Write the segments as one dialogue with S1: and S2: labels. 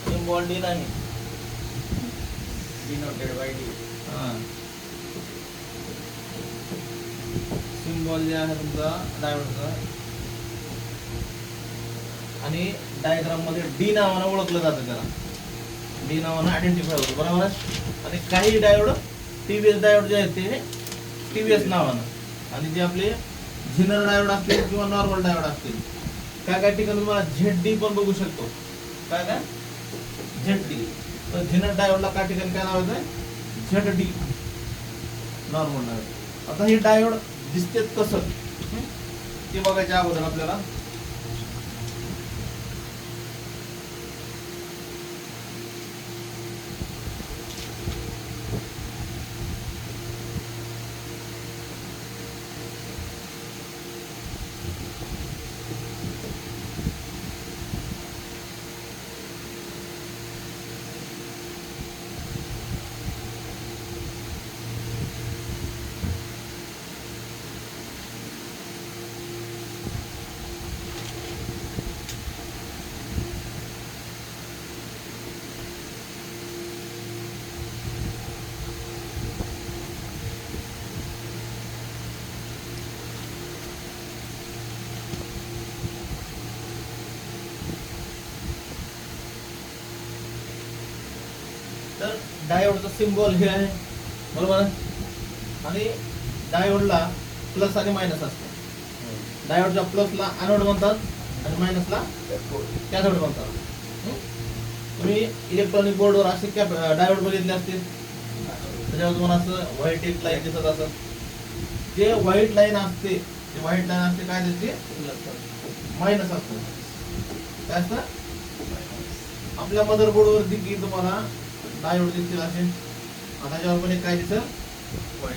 S1: Symbol D नाही,
S2: denoted by D.
S1: Symbol जे आहे तुमचा डायोडचा, आणि डायग्राम मध्ये डी नावानं ओळखलं जातं, त्याला डी नावानं आयडेंटिफाय होतं, बरोबर आहे. आणि काही डायोड टीव्हीएस डायोड जे आहेत ते टीव्हीएस नावानं, आणि जे आपले झिनर डायोड असतील किंवा नॉर्मल डायोड असतील, काय काय ठिकाणी तुम्हाला झेड पण बघू शकतो. काय काय झेड, तर झिनर डायोडला काय ठिकाणी काय नाव येतं, झेड नॉर्मल डायोड. आता हे डायोड दिसतेत कसं ते बघायच्या अगोदर आपल्याला तर डायोडचा सिम्बॉल हे आहे, बरोबर आहे. आणि डायोडला प्लस आणि मायनस असते. डायोडच्या प्लसला एनोड म्हणतात आणि मायनसला कॅथोड म्हणतात. तुम्ही इलेक्ट्रॉनिक बोर्डवर असे डायोड बघितले असतील, त्याच्यावर तुम्हाला असं व्हाईट एक लाईन दिसत असत. जे व्हाईट लाईन असते, ते व्हाईट लाईन असते काय दिसते, मायनस असतो. काय असतं, आपल्या मदरबोर्डवर देखील तुम्हाला डायोड दिसतील असे. आता त्याच्यावर पण एक काय दिसत,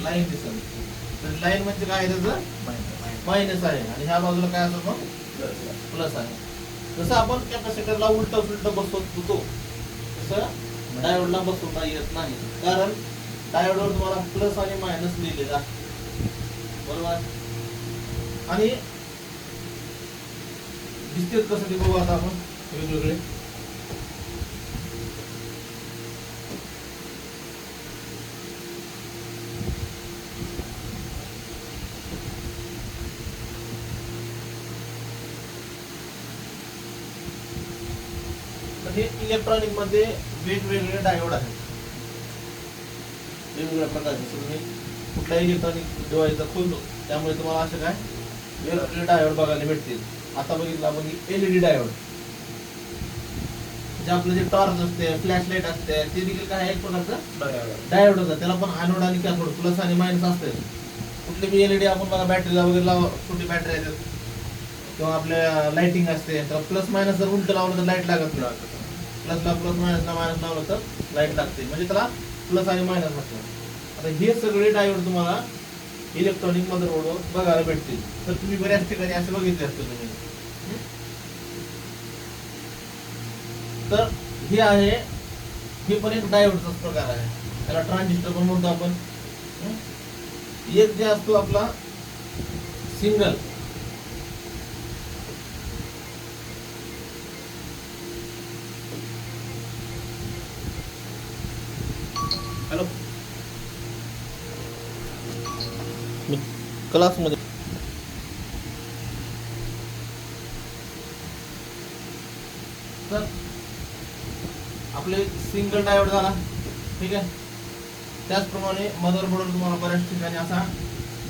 S1: लाईन दिसत. तर लाईन म्हणजे काय, त्याचं मायनस आहे, आणि ह्या बाजूला काय असं मग प्लस आहे. जसं आपण कॅपॅसिटरला उलट उलट बसवत होतो, तसं डायोडला बसवता येत नाही, कारण डायोडवर तुम्हाला प्लस आणि मायनस लिहिलेलं आहे, बरोबर. आणि दिसते कसं ते बघू आता आपण वेगवेगळे. हे इलेक्ट्रॉनिक मध्ये वेगवेगळे डायोड आहेत, वेगवेगळ्या प्रकारचे. तुम्ही कुठलाही इलेक्ट्रॉनिक डिव्हाइस खोलतो, त्यामुळे तुम्हाला असं काय वेगवेगळे डायोड बघायला भेटतील. आता बघितलं आपण एलईडी डायोड, जे आपलं जे टॉर्च असते, फ्लॅश लाईट असते, ते देखील काय एक प्रकारचं डायोड होतं. त्याला पण एनोड आणि कॅथोड, प्लस आणि मायनस असते. कुठली बी एलईडी आपण बघा बॅटरीला वगैरे छोटी बॅटरी आहेत, किंवा आपल्या लाइटिंग असते, तर प्लस मायनस जर उलट लावलं तर लाईट लागत नाही. प्लसला प्लस, मायनसला मायनस लावलं तर लाईट लागते, म्हणजे त्याला प्लस आणि मायनस असतं. आता हे सगळे डायोड तुम्हाला इलेक्ट्रॉनिक मदरबोर्डवर बघायला भेटतील. तर तुम्ही बऱ्याच ठिकाणी असे बघितले असते तुम्ही. तर हे आहे, हे पण एक डायोडचाच प्रकार आहे, त्याला ट्रान्झिस्टर पण म्हणतो आपण. एक जे असतो आपला सिंगल, हॅलो मी क्लासमध्ये, तर आपले सिंगल डायोड झाला, ठीक आहे. त्याचप्रमाणे मदरबोर्डवर तुम्हाला बऱ्याच ठिकाणी असा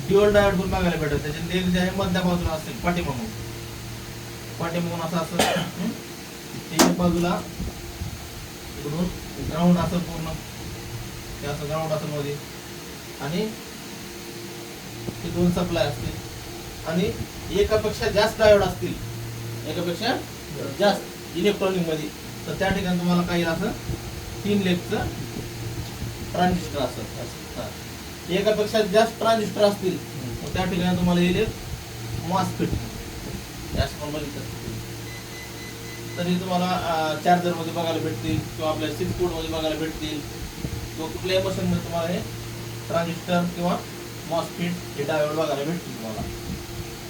S1: ड्युअल डायोड पण बघायला भेटत. त्याचे लेग जे आहे मध्य बाजूला असतील, पाठीमागून असं असं, एक बाजूला इकडून ग्राउंड असं पूर्ण, ते असं ग्राउंड असं मध्ये, आणि ते दोन सप्लाय असतील, आणि एकापेक्षा जास्त डायोड असतील, एकापेक्षा जास्त इलेक्ट्रॉनिक मध्ये, तर त्या ठिकाणी तुम्हाला काही असं 3 लेगचं ट्रान्झिस्टर असतं. एकापेक्षा जास्त ट्रान्झिस्टर असतील तर त्या ठिकाणी तुम्हाला येईल मॉसफेट, असं पण बघितलं. तर हे तुम्हाला चार्जर मध्ये बघायला भेटतील, किंवा आपल्या 6 पोर्ट मध्ये बघायला भेटतील, किंवा कुठल्याही मशीन मध्ये तुम्हाला हे ट्रान्झिस्टर किंवा मॉसफेट हे डायोड बघायला भेटतील तुम्हाला.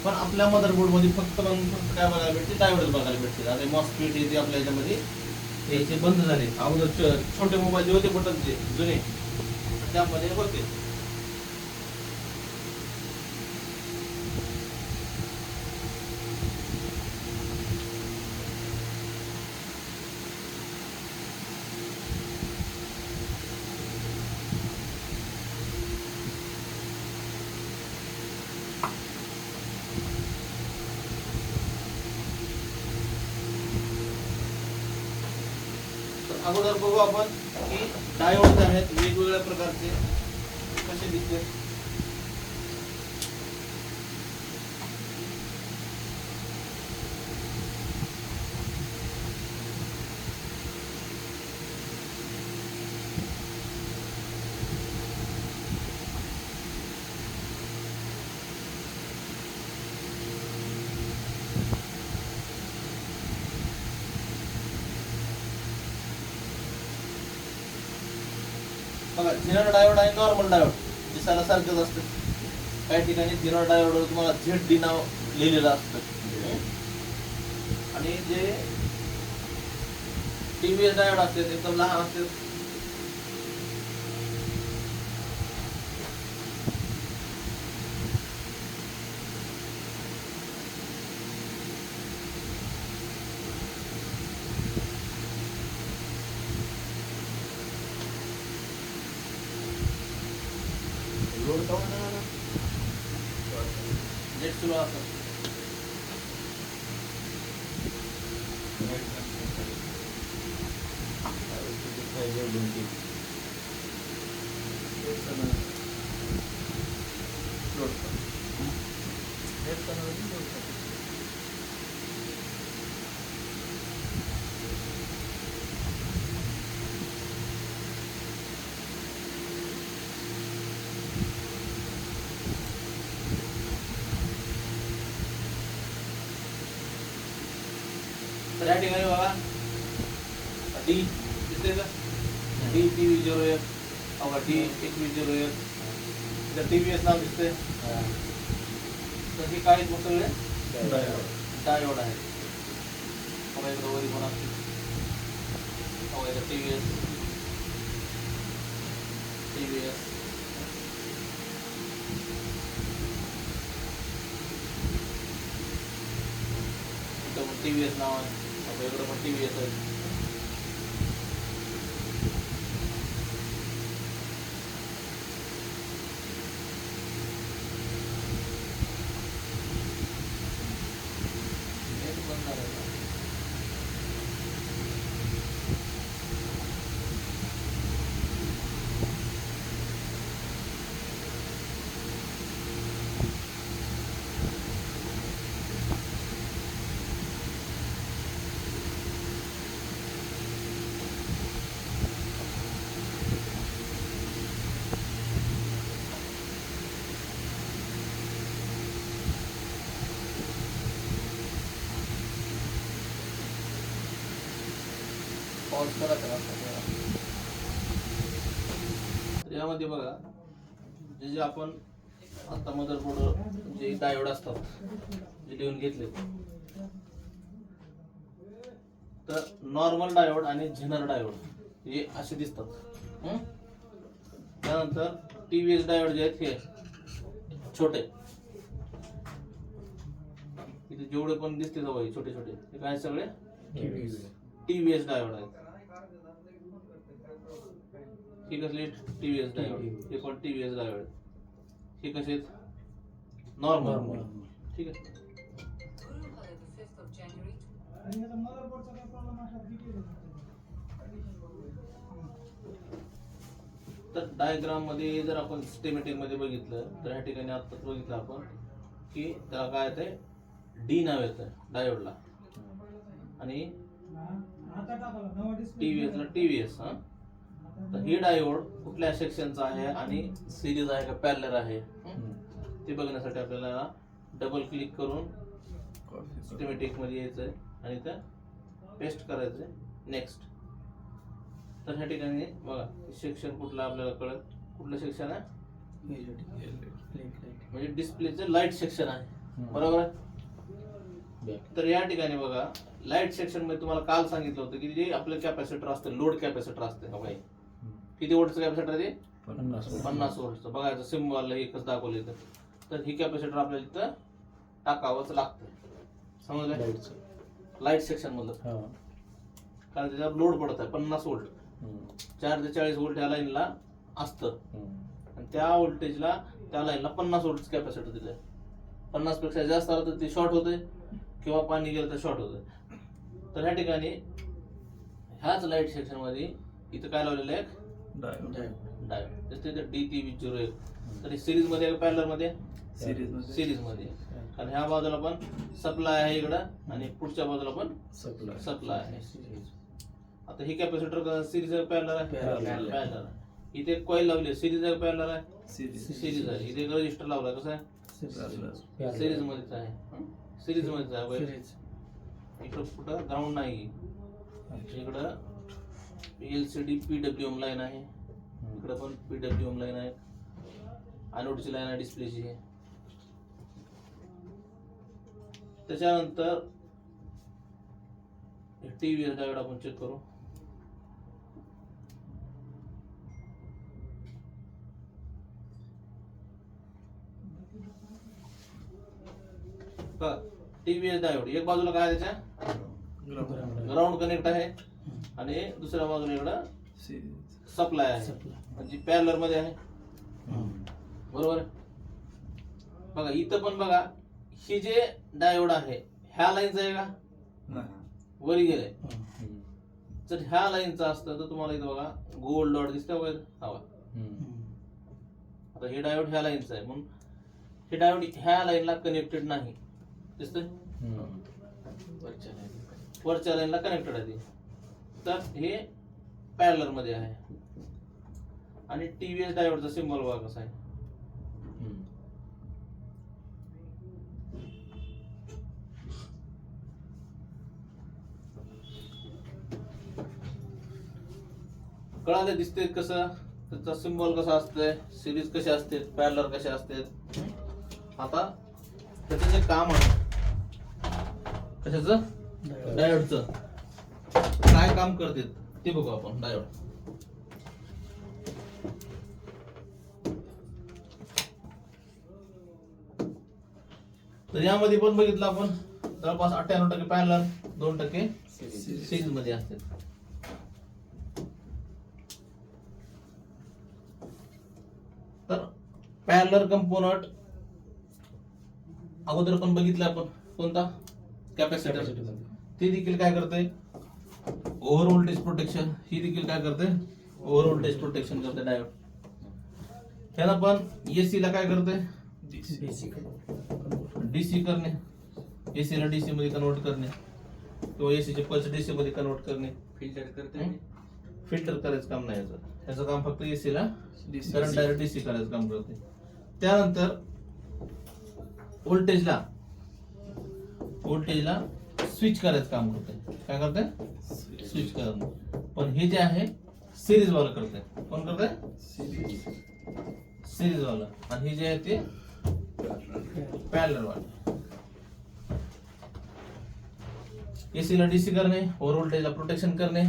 S1: पण आपल्या मदरबोर्ड मध्ये फक्त काय बघायला भेटते, डायोड बघायला भेटतील. आणि मॉसफेट हे आपल्या ह्याच्यामध्ये याचे बंद झाले. अगोदर छोटे मोबाईल जे होते बटनचे जुने त्यामध्ये होते. अगोदर बघू आपण की डायोड आहेत वेगवेगळ्या प्रकारचे कसे दिसते. बघा झिनर डायोड आणि नॉर्मल डायोड दिसायला सारखंच असतं. काही ठिकाणी झिनर डायोडवर तुम्हाला ZD नाव लिहिलेलं असतं आणि जे TVS डायोड असते एकदम लहान असते. नेट सुरू असतं. तर या ठिकाणी बघा डी दिसते का, D2101 बघा D2101 तर TVS नाव दिसते. तर हे काय मग सगळे डायोड आहे. बघा इकडं वरी पण असते. बघा इथं TVS इथं पण TVS नाव आहे. इकडं पण TVS आहे. पॉज करा त्याला. तर यामध्ये बघा जे जे आपण आता मदरबोर्ड जे डायोड असतात जे लिहून घेतले तर नॉर्मल डायोड आणि झिनर डायोड हे असे दिसतात. त्यानंतर TVS डायोड जे आहेत हे छोटे इथे जेवढे पण दिसते जवळ छोटे छोटे हे काय सगळे TVS डायोड आहेत. हे कसले TVS डायोड, हे पण TVS डायोड. हे कसे नॉर्मल. ठीक आहे. तर डायग्राम मध्ये जर आपण सिस्टेमॅटिक मध्ये बघितलं तर ह्या ठिकाणी आत्ताच बघितलं आपण की त्याला काय येतंय D नाव येतं डायोडला आणि TVS ला TVS. तर ही डायोड कुठल्या सेक्शनचा आहे आणि सिरीज आहे का पॅरलल आहे ते बघण्यासाठी आपल्याला डबल क्लिक करून सिस्टेमॅटिक मध्ये यायचंय आणि त्या पेस्ट करायचंय नेक्स्ट. तर ह्या ठिकाणी बघा सेक्शन कुठलं आपल्याला कळत कुठलं सेक्शन आहे म्हणजे डिस्प्लेचं लाईट सेक्शन आहे. बरोबर आहे. तर या ठिकाणी बघा लाईट सेक्शन मध्ये तुम्हाला काल सांगितलं होतं की जे आपलं कॅपॅसिटर असतं, लोड कॅपॅसिटर असतं का बाई, किती वोल्टचं कॅपॅसिटर आहे ते? 50 वोल्टचं. बघायचं सिम्बॉल एकच दाखवलं इथं. तर ही कॅपॅसिटर आपल्याला इथं टाकावंच लागतं, समजलं? लाईट सेक्शन मधलं, कारण त्याच्यावर लोड पडत आहे 50 वोल्ट. 4 ते 40 वोल्ट या लाईनला असतं आणि त्या व्होल्टेजला त्या लाईनला 50 वोल्टचं कॅपॅसिटर दिलंय. 50 पेक्षा जास्त आलं तर ते शॉर्ट होते किंवा पाणी गेलं तर शॉर्ट होतं. तर ह्या ठिकाणी ह्याच लाईट सेक्शन मध्ये इथं काय लावलेलं आहे? डायोड. जसं इथे D301. तर हे सिरीज मध्ये आहे, पॅरलर मध्ये? सिरीज मध्ये. कारण ह्या बाजूला पण सप्लाय आहे इकडं आणि पुढच्या बाजूला पण सप्लाय आहे. आता ही कॅपॅसिटर सिरीज आहे पॅरलर आहे? पॅरलर. इथे कॉईल लावली सिरीज आहे पॅरलर आहे? सिरीज आहे. इथे रजिस्टर लावला कसं आहे? सिरीज मध्येच आहे. सिरीज मध्येच आहे. इकडं कुठं ग्राउंड नाही, इकडं LCD PWM लाईन आहे, इकडं पण PWM लाईन आहे, अनोडची लाईन आहे डिस्प्लेची. त्याच्यानंतर TVS डायोड आपण चेक करू. TVS डायोड एक बाजूला काय आहे त्याच्या? ग्राउंड कनेक्ट आहे आणि दुसऱ्या बाजूला इकडं सप्लाय आहे, म्हणजे पॅरलर मध्ये आहे, बरोबर? बघा इथं पण बघा, ही जे डायोड आहे ह्या लाईनचा आहे का? वरी गेले. जर ह्या लाईनचा असतं तर तुम्हाला इथं बघा गोल्ड डॉट दिसतंय बघा. आता हे डायोड ह्या लाईनचा आहे म्हणून हे डायोड ह्या लाईनला कनेक्टेड नाही, दिसतंय? वरच्या लाईनला कनेक्टेड आहे. तर हे पॅरलर मध्ये आहे. आणि TVS डायोडचा सिम्बॉल बघा कसा आहे. कळाले? दिसते कसं? त्याचा सिम्बॉल कसा असतंय, सिरीज कशा असते, पॅरलर कशा असते. आता त्याचं जे काम आहे कशाचं? डायोडचं काय काम करते ते बघू आपण. डायोड तर यामध्ये पण बघितलं आपण जवळपास 98% पॅरलर, 2% सिरीज मध्ये असते. तर पॅरलर कंपोनंट अगोदर पण बघितलं आपण, कोणता? कॅपॅसिटर. ते देखील काय करते? Over voltage protection. ही देखील काय करते? ओव्हर व्होल्टेज प्रोटेक्शन करते डायोड. ह्याला पण AC ला काय करते? DC करणे, AC ला DC मध्ये कन्वर्ट करणे किंवा AC चे पल्स DC मध्ये कन्वर्ट करणे. फिल्टर करते. फिल्टर करायचं काम नाही याचं. याचं काम फक्त AC ला करंट डायरेक्ट DC करायचं काम करते. त्यानंतर व्होल्टेजला स्विच करायचं काम करते. काय करते? स्विच करणं. पण हे जे आहे सिरीज वाला करते. कोण करते? सिरीज वाला. आणि हे जे आहे ते पॅरलर वाला. AC ला DC करणे, ओव्हर व्होल्टेजला प्रोटेक्शन करणे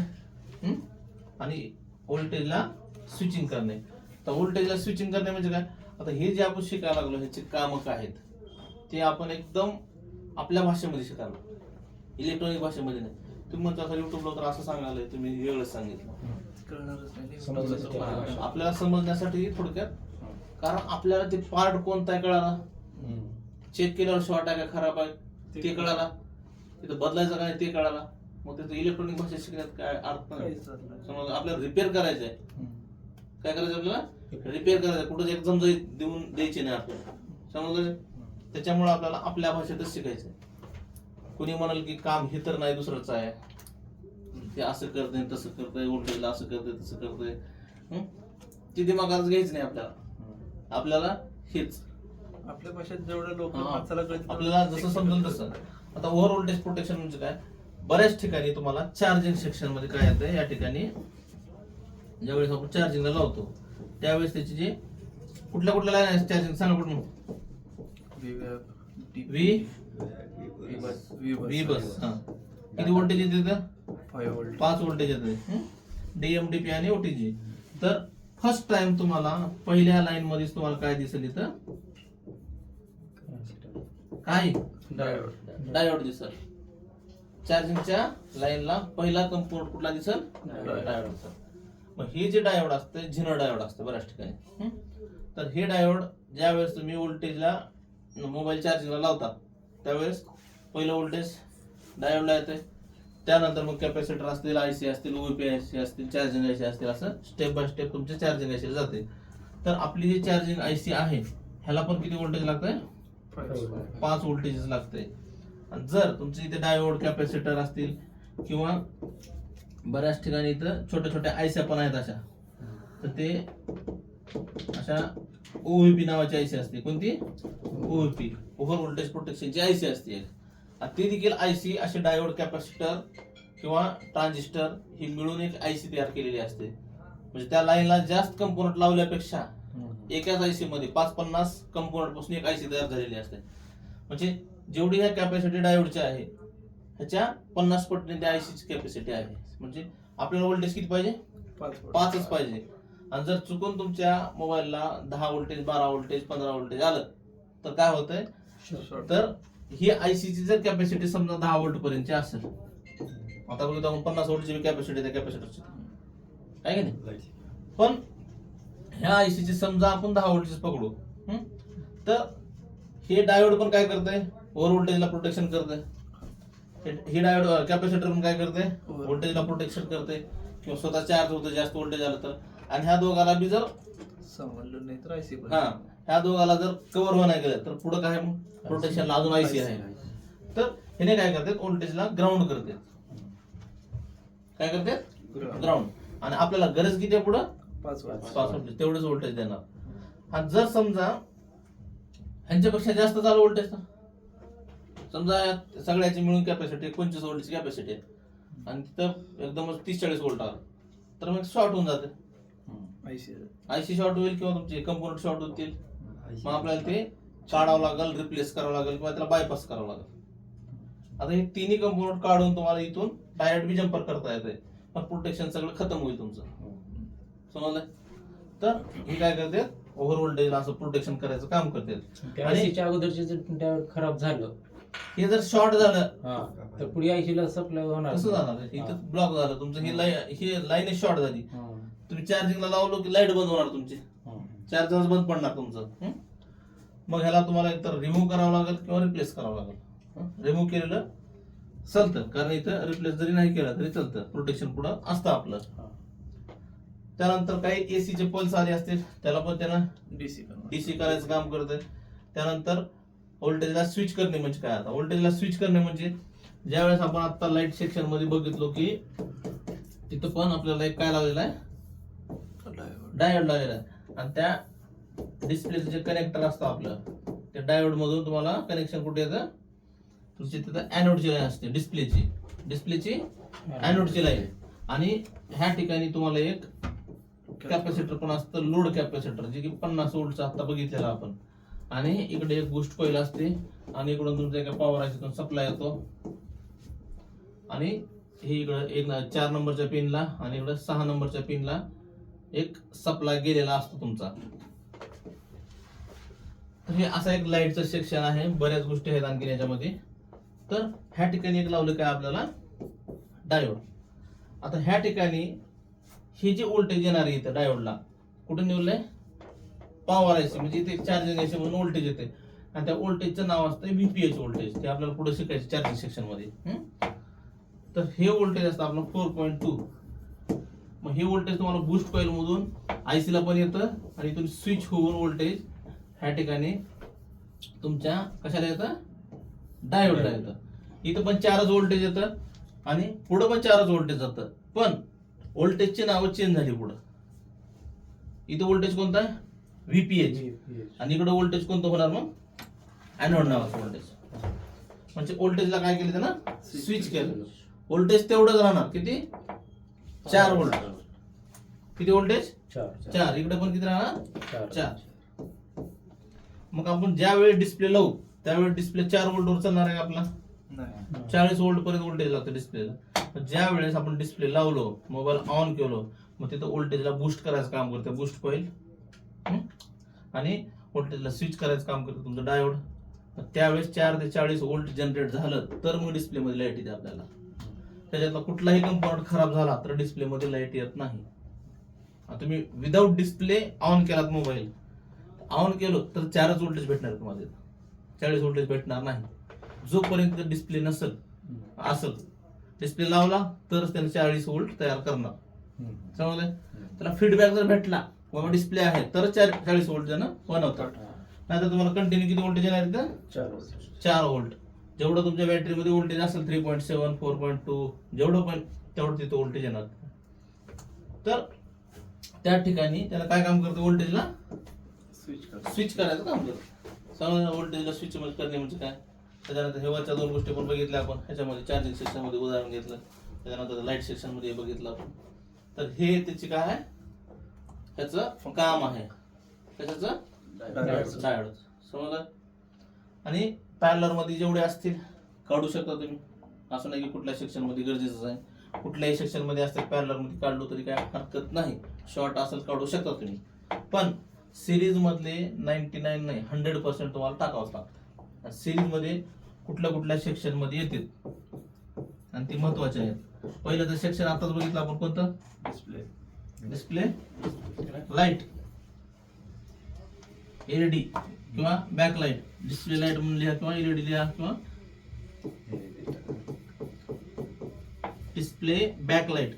S1: आणि व्होल्टेजला स्विचिंग करणे. तर व्होल्टेजला स्विचिंग करणे म्हणजे काय? आता हे जे आपण शिकायला लागलो ह्याचे काम काय आहेत ते आपण एकदम आपल्या भाषेमध्ये शिकायला, इलेक्ट्रॉनिक भाषेमध्ये नाही. तुम्ही म्हणता युट्यूबला तर असं सांगायला तुम्ही वेगळंच सांगितलं, आपल्याला समजण्यासाठी थोडक्यात. कारण आपल्याला ते पार्ट कोणता आहे कळाला, चेक केल्यावर शॉर्ट आहे का खराब आहे ते कळाला, तिथं बदलायचं काय ते कळाला. मग त्याचं इलेक्ट्रॉनिक भाषा शिकण्यात काय अर्थ नाही. समज आपल्याला रिपेअर करायचं आहे, काय करायचं आपल्याला? रिपेअर करायचं. कुठं एकदम देऊन द्यायची नाही आपल्याला, समजलं? त्याच्यामुळे आपल्याला आपल्या भाषेतच शिकायचं. कोणी म्हणाल की काम हे तर नाही दुसरंच आहे, ते असं करतंय तसं करतंय, व्होल्टेजला असं करतंय तसं करतंय, ते दिमागात घ्यायचं नाही आपल्याला. आपल्याला हेच
S2: आपल्या भाषेत जेवढं लोक
S1: आपल्याला जसं समजेल तसं. आता ओव्हर व्होल्टेज प्रोटेक्शन म्हणजे काय? बऱ्याच ठिकाणी तुम्हाला चार्जिंग सेक्शन मध्ये काय येतं, या ठिकाणी ज्यावेळेस आपण चार्जिंगला लावतो त्यावेळेस त्याची जे कुठल्या लाईन आहे चार्जिंग सांगा कुठून? व्ही बस. किती व्होल्टेज येते?
S2: 5 व्होल्ट
S1: 5 व्होल्टेज येते, डीएमडीपी आणि ओटीजी. तर फर्स्ट टाइम तुम्हाला पहिल्या लाईन मध्येच तुम्हाला काय दिसेल इथं? काय?
S2: डायोड
S1: डायोड दिसल. चार्जिंगच्या लाईनला पहिला कंपोनंट कुठला दिसल?
S2: डायोड.
S1: डायोड दिसल. मग हे जे डायोड असते झिनर डायोड असते बऱ्याच ठिकाणी. तर हे डायोड ज्या वेळेस तुम्ही व्होल्टेजला मोबाईल चार्जिंगला लावता त्यावेळेस पहिलं व्होल्टेज डायोडला येते, त्यानंतर मग कॅपॅसिटर असतील, आयसी असतील, ओपी आयसी असतील, चार्जिंग आयसी असतील, असं स्टेप बाय स्टेप तुमचे चार्जिंग आयसी जाते. तर आपली जी चार्जिंग आयसी आहे ह्याला पण किती व्होल्टेज लागतंय? 5 व्होल्टेज लागते. जर तुमचे इथे डायोड कॅपॅसिटर असतील किंवा बऱ्याच ठिकाणी इथं छोट्या छोट्या आयस्या पण आहेत अशा, तर ते अशा ओव्हीपी नावाची आयसी असते. कोणती? ओव्हीपी, ओव्हर व्होल्टेज प्रोटेक्शनची आयसी असते. ती देखील आयसी असे डायोड कॅपॅसिटर किंवा ट्रान्झिस्टर ही मिळून एक आयसी तयार केलेली असते. म्हणजे त्या लाईनला जास्त कंपोनंट लावल्यापेक्षा एकाच आयसी मध्ये 5-50 कंपोनंट पासून एक आयसी तयार झालेली असते. म्हणजे जेवढी ह्या कॅपॅसिटी डायोडची आहे ह्याच्या 50 पटीने त्या आयसीची कॅपॅसिटी आहे. म्हणजे आपल्याला व्होल्टेज किती पाहिजे? 5च पाहिजे. आणि जर चुकून तुमच्या मोबाईलला 10 व्होल्टेज, 12 व्होल्टेज, 15 व्होल्टेज आलं तर काय होतंय? तर ही आयसीची जर कॅपॅसिटी समजा 10 व्होल्ट पर्यंतची असेल, आता बघितलं आपण 50 व्होल्टची कॅपॅसिटी त्या कॅपॅसिटरची आहे की नाही, पण ह्या आयसीची समजा आपण 10 व्होल्टेज पकडू, तर हे डायोड पण काय करतंय? ओव्हर व्होल्टेजला प्रोटेक्शन करतंय. हे डायोड कॅपॅसिटर पण काय करते? व्होल्टेजला प्रोटेक्शन करते किंवा स्वतः चार्ज होतं जास्त व्होल्टेज आलं तर. आणि ह्या दोघाला बी जर
S2: समजलं नाही तर आयसी
S1: ह्या दोघाला जर कव्हर नाही केलं तर पुढे काय प्रोटेक्शनला अजून आयसी आहे. तर ह्याने काय करतात? व्होल्टेजला ग्राउंड करते. काय करते? ग्राउंड. आणि आपल्याला गरज किती आहे पुढं?
S2: 5
S1: व्होल्टेज, तेवढंच व्होल्टेज देणार. आणि जर समजा ह्यांच्यापेक्षा जास्त झालं व्होल्टेज, समजा सगळ्याची मिळून कॅपॅसिटी 25 व्होल्टची कॅपॅसिटी आहे आणि तिथं एकदमच 30-40 व्होल्ट आला तर मग शॉर्ट होऊन जाते. आयसी शॉर्ट होईल किंवा तुमचे कंपोनंट शॉर्ट होतील. मग आपल्याला ते काढावं लागेल, रिप्लेस करावं लागेल किंवा त्याला बायपास करावं लागेल. आता हे तिन्ही कंपोनंट काढून तुम्हाला इथून डायरेक्ट बी जम्पर करता येते, पण प्रोटेक्शन सगळं खतम होईल तुमचं. समजलं? तर हे काय करते? ओव्हर व्होल्टेज असं प्रोटेक्शन करायचं काम करते.
S3: आणि अगोदरचे जर डायोड खराब झालं,
S1: हे जर शॉर्ट झालं
S3: तर पुढे आयसीला सप्लाय होणार
S1: कसं जाणार? इथं ब्लॉक झालं तुमचं, ही लाईन शॉर्ट झाली, तुम्ही चार्जिंगला लावलो की लाईट बंद होणार तुमची, चार्जर बंद पडणार तुमचं. मग ह्याला तुम्हाला एकतर रिमूव्ह करावं लागेल किंवा रिप्लेस करावं लागेल. रिमूव्ह केलेलं चालतं, कारण इथं रिप्लेस जरी नाही केलं तरी चालतं, प्रोटेक्शन पुढं असतं आपलं. त्यानंतर काही एसीचे पल्स आले असतील त्याला पण त्यानं डीसी करायचं काम करतंय. त्यानंतर व्होल्टेजला स्विच करणे म्हणजे काय? आता व्होल्टेजला स्विच करणे म्हणजे ज्यावेळेस आपण आता लाईट सेक्शन मध्ये बघितलो की तिथं पण आपल्याला एक काय लावलेला आहे? डायोड लावलेला आहे. आणि त्या डिस्प्लेचं जे कनेक्टर असतं आपलं, त्या डायोड मधून तुम्हाला कनेक्शन कुठे येतं? तुमची तिथं ॲनोडची लाईन असते, डिस्प्लेची ॲनोडची लाईन. आणि ह्या ठिकाणी तुम्हाला एक कॅपॅसिटर पण असतं, लोड कॅपॅसिटर, जे की 50 व्होल्टचं आता बघितलेलं आपण. आणि इकडे एक बूस्ट कॉइल असते आणि इकडून तुमचा एका पॉवर आयसीतून सप्लाय येतो. आणि हे इकडं एक 4 नंबरच्या पिनला आणि इकडं 6 नंबरच्या पिनला एक सप्लाय गेलेला असतो तुमचा. तर हे असा एक लाईटचं सेक्शन आहे. बऱ्याच गोष्टी आहेत आणखी याच्यामध्ये. तर ह्या ठिकाणी एक लावलं काय आपल्याला? डायोड. आता ह्या ठिकाणी हे जे व्होल्टेज येणार आहे इथं डायोडला कुठे निवडलंय? पॉवर आयसी, म्हणजे इथे चार्जिंग आयसी म्हणून व्होल्टेज येते आणि त्या व्होल्टेजचं नाव असतं VPH व्होल्टेज. ते आपल्याला पुढे शिकायचं चार्जिंग सेक्शन मध्ये. तर हे व्होल्टेज असतं आपलं 4.2. मग हे व्होल्टेज तुम्हाला बूस्ट कॉइल मधून आयसीला पण येतं आणि इथून स्विच होऊन व्होल्टेज ह्या ठिकाणी तुमच्या कशाला येतं? डायोडला येतं. इथं पण 4च व्होल्टेज येतं आणि पुढं पण 4च व्होल्टेज जातं, पण व्होल्टेजची नावं चेंज झाली पुढं. इथं व्होल्टेज कोणता आहे? VPH. आणि इकडे व्होल्टेज कोणतं होणार? मग ॲनोड नावाचं व्होल्टेज. म्हणजे व्होल्टेजला काय केलं त्यानं? स्विच केलं. व्होल्टेज तेवढंच राहणार, किती? 4 व्होल्ट. किती व्होल्टेज? 4. इकडे पण किती राहणार? 4. मग आपण ज्या वेळी डिस्प्ले लावू त्यावेळी डिस्प्ले 4 व्होल्टवर चालणार आहे आपला.
S2: नाही
S1: 40 व्होल्ट पर्यंत व्होल्टेज लागतं डिस्प्लेला. ज्या वेळेस आपण डिस्प्ले लावलो, मोबाईल ऑन केलो, मग तिथं व्होल्टेजला बूस्ट करायचं काम करतं बूस्ट कॉईल, आणि व्होल्टेजला स्विच करायचं काम करतं तुमचं डायोड. त्यावेळेस 4 ते 40 व्होल्ट जनरेट झालं तर मग डिस्प्लेमध्ये लाईट येते आपल्याला. त्याच्यातला कुठलाही कंपोनंट खराब झाला तर डिस्प्लेमध्ये लाईट येत नाही. तुम्ही विदाऊट डिस्प्ले ऑन केलात, मोबाईल ऑन केलो तर 4च व्होल्टेज भेटणार तुम्हाला, 40 व्होल्टेज भेटणार नाही. जोपर्यंत डिस्प्ले नसेल असेल, डिस्प्ले लावला तरच त्याने 40 व्होल्ट तयार करणार. समजलं? त्याला फीडबॅक जर भेटला बाबा डिस्प्ले आहे तर 40 व्होल्ट जण बनवतात. नाहीतर तुम्हाला कंटिन्यू किती व्होल्टेज येणार इथं? 4 व्होल्ट. जेवढं तुमच्या बॅटरीमध्ये व्होल्टेज असेल 3.7, 4.2, जेवढं पण तेवढं तिथं व्होल्टेज येणार. तर त्या ठिकाणी त्याला काय काम करतं? व्होल्टेजला स्विच करायचं काम करतं. समजा व्होल्टेजला स्विच करणे म्हणजे काय? त्याच्यानंतर हे वरच्या 2 गोष्टी पण बघितल्या आपण. ह्याच्यामध्ये चार्जिंग सेक्शन मध्ये उदाहरण घेतलं, त्याच्यानंतर लाईट सेक्शन मध्ये बघितलं आपण. तर हे त्याची काय आहे, ह्याचं काम आहे. कशाचं? डायोड. समजलं? आणि पॅरलर मध्ये जेवढे असतील काढू शकता तुम्ही, असं नाही की कुठल्या सेक्शन मध्ये गरजेचंच आहे. कुठल्याही सेक्शन मध्ये असतात पॅरलर मध्ये काढलो तरी काय हरकत नाही. शॉर्ट असेल काढू शकता तुम्ही. पण सिरीज मधले 99 नाही 100% तुम्हाला टाकावंच लागतं. सिरीज मध्ये कुठल्या कुठल्या सेक्शन मध्ये येतील आणि ती महत्वाचे आहेत. पहिलं तर सेक्शन आताच बघितलं आपण, कोणतं? डिस्प्ले लाईट, एलईडी किंवा बॅक लाईट. डिस्प्ले लाईट म्हणून लिहा किंवा एलईडी लिहा किंवा डिस्प्ले बॅक लाईट.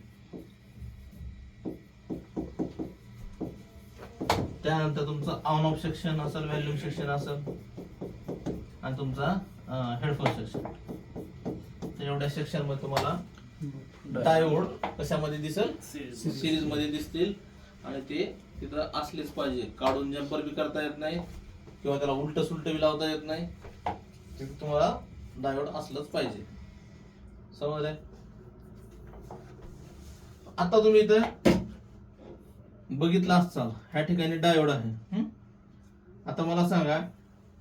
S1: त्यानंतर तुमचं ऑन ऑफ सेक्शन असेल, व्हॅल्यूम सेक्शन असेल, आणि तुमचा हेडफोन सेक्शन. तर एवढ्या सेक्शन मध्ये तुम्हाला डायोड कशामध्ये दिसेल? सिरीज मध्ये दिसतील. आणि ते तिथं असलेच पाहिजे. काढून जम्पर बी करता येत नाही किंवा त्याला उलट सुलट बी लावता येत नाही. तिथे तुम्हाला डायोड असलंच पाहिजे. समजलंय? आता तुम्ही इथं बघितलं असाल, ह्या ठिकाणी डायोड आहे. आता मला सांगा,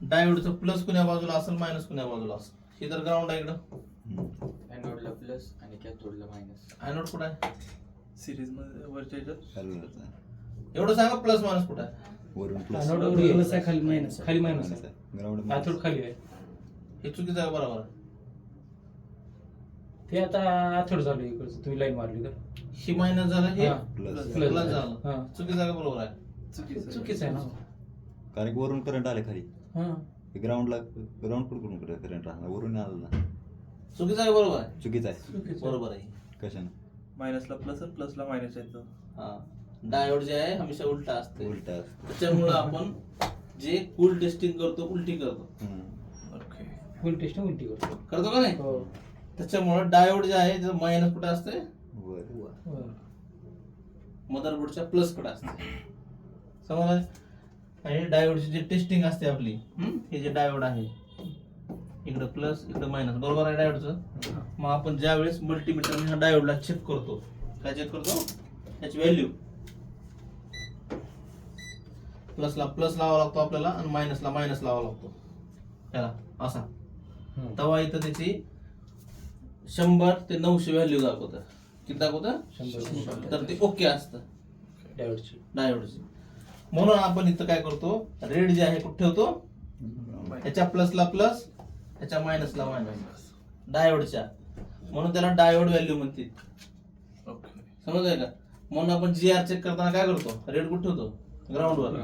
S1: डायोडचं प्लस कुण्या बाजूला असेल, मायनस कुण्या बाजूला असेल? हे तर ग्राउंड आहे इकडं,
S4: एनोडला प्लस आणि कॅथोडला मायनस.
S1: एनोड कुठं आहे?
S2: सिरीज मध्ये वरच्या
S1: एवढं सांगा, प्लस मायनस कुठं आहे?
S5: वरून
S3: एनोड प्लस आहे, खाली मायनस आहे. खाली मायनस आहे,
S5: ग्राउंड
S3: आतोड खाली आहे.
S1: हे चुकीचं आहे बरोबर आहे?
S3: ते आता आथोड झालं इकडचं, तुम्ही लाईन मारली तर
S1: ही मायनस झालं, हे
S3: हा.
S5: प्लस
S3: प्लस
S1: प्लस झालं.
S3: हा.
S1: चुकीचं आहे का बरोबर आहे?
S3: चुकीचं आहे ना.
S5: कारण की वरून करंट आले खाली,
S3: हा.
S5: ग्राउंडला ग्राउंड कुठून करंट राहणार, वरून आलं ना.
S1: चुकीचं आहे बरोबर आहे?
S5: चुकीचं आहे.
S3: चुकीचं आहे.
S1: बरोबर आहे.
S5: कशानं?
S2: मायनसला प्लस आणि प्लसला मायनस येतो.
S1: हा. डायोड जे आहे हमेशा उलटा असते.
S5: उलटा.
S1: त्याच्यामुळं आपण जे कूल टेस्टिंग करतो उलटी करतो.
S2: ओके.
S3: फुल टेस्ट उलटी
S1: करतो का नाही?
S3: हो.
S1: त्याच्यामुळं डायोड जे आहे त्याचं मायनस कुठे असते?
S5: वर.
S1: मदरबोर्डच्या प्लस कडे असते. समजलं? आणि डायोडची जी टेस्टिंग असते आपली, हे जे डायोड आहे इकडे प्लस इकडे मायनस, बरोबर आहे डायोडचं. मग आपण ज्या वेळेस मल्टीमीटर ह्या डायोडला चेक करतो, काय चेक करतो? त्याची व्हॅल्यू. प्लसला प्लस लावावा लागतो आपल्याला आणि मायनसला मायनस लावावा लागतो. त्याला असा तेव्हा इथं त्याची 100 ते 900 व्हॅल्यू दाखवतं. किती दाखवतं?
S3: 100.
S1: तर ते ओके असतं
S3: डायोडची.
S1: म्हणून आपण इथं काय करतो, रेड जे आहे कुठे ठेवतो? ह्याच्या प्लसला प्लस, ह्याच्या मायनसला मायनस, डायोडच्या. म्हणून त्याला डायोड व्हॅल्यू म्हणते.
S2: ओके.
S1: समजलंय का? म्हणून आपण जीआर चेक करताना काय करतो? रेड कुठे ठेवतो? ग्राउंडवर.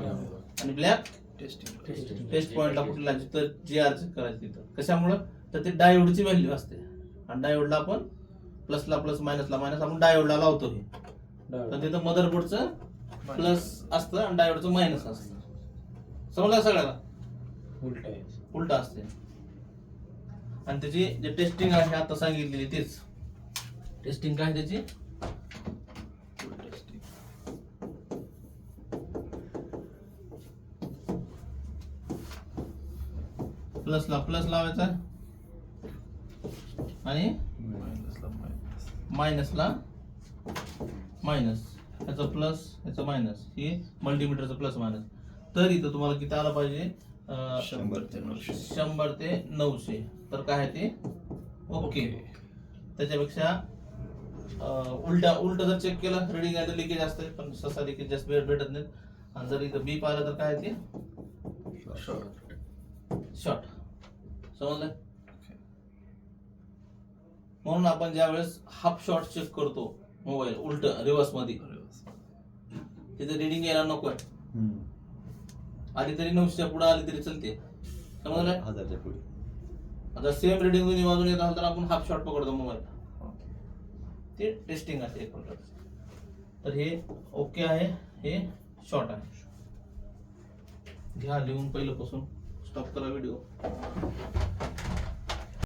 S1: आणि ब्लॅक
S2: टेस्टिंग.
S1: टेस्ट पॉइंटला कुठला जिथं जीआर चेक करायचं तिथं. कशामुळं? तर ते डायोडची व्हॅल्यू असते. आणि डायोडला आपण प्लसला प्लस मायनसला मायनस आपण डायोडला लावतो. हे तर तिथं मदरबोर्डचं प्लस असतं आणि डायोडचं मायनस असतं. समजलं सगळ्याला?
S3: उलट आहे.
S1: उलट असते. आणि त्याची जे टेस्टिंग आहे आता सांगितलेली तेच टेस्टिंग काय त्याची? प्लसला प्लस लावायचा आणि
S2: मायनसला मायनस.
S1: मायनसला मायनस. ह्याचं प्लस ह्याचं मायनस, हे मल्टीमीटरचं प्लस मायनस. तर इथं तुम्हाला किती आलं पाहिजे?
S2: 100 ते 900.
S1: 100 ते 900. तर काय आहे ते? ओके. त्याच्यापेक्षा उलट जर चेक केलं रिडिंग आहे तर लिकेज असते, पण ससा लिकेज जास्त भेटत नाहीत. आणि जर इथं बीप आलं तर काय ते शॉर्ट. समजलं? म्हणून आपण ज्या वेळेस हाफ शॉर्ट चेक करतो मोबाईल उलट रिव्हर्स मध्ये, तिथे रिडिंग यायला नकोय. आली तरी 900च्या पुढे आली तरी चालते. समजलं?
S5: 1000च्या पुढे.
S1: आता सेम रिडिंग दोन्ही बाजून येत असेल तर आपण हाफ शॉट पकडतो मोबाईल. ते टेस्टिंग असते एक प्रकारचं. तर हे ओके आहे, हे शॉर्ट आहे. घ्या लिहून पहिल्यापासून. स्टॉप करा व्हिडिओ.